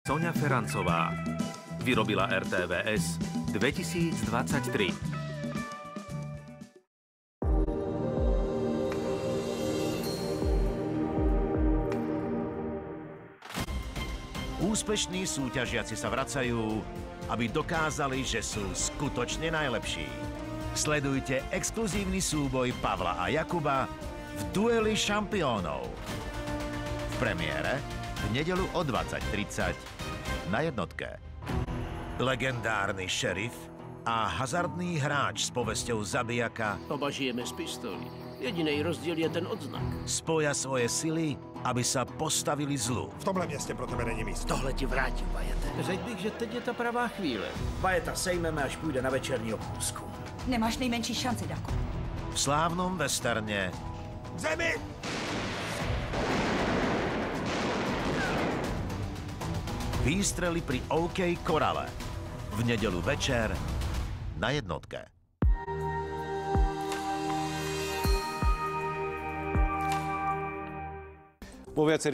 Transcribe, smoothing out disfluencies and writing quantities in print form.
Soňa Ferancová vyrobila RTVS 2023. Úspešní súťažiaci sa vracajú, aby dokázali, že sú skutočne najlepší. Sledujte exkluzívny súboj Pavla a Jakuba v Dueli šampiónov. V premiére v nedeľu o 20:30 na Jednotke. Legendárny šerif a hazardný hráč s povesťou zabijaka Oba žijeme z pistolí. Jediný rozdíl je ten odznak. spoja svoje sily, aby sa postavili zlu. V tomhle městě pro tebe není místo. Tohle ti vrátím, Bajete. Řekl bych, že teď je ta pravá chvíle. Bajeta sejmeme, až půjde na večerní obchůzku. Nemáš nejmenší šanci, Dako. V slávnom westerne Zemi! Výstrely pri OK Korale. V nedeľu večer na Jednotke. Po viacerých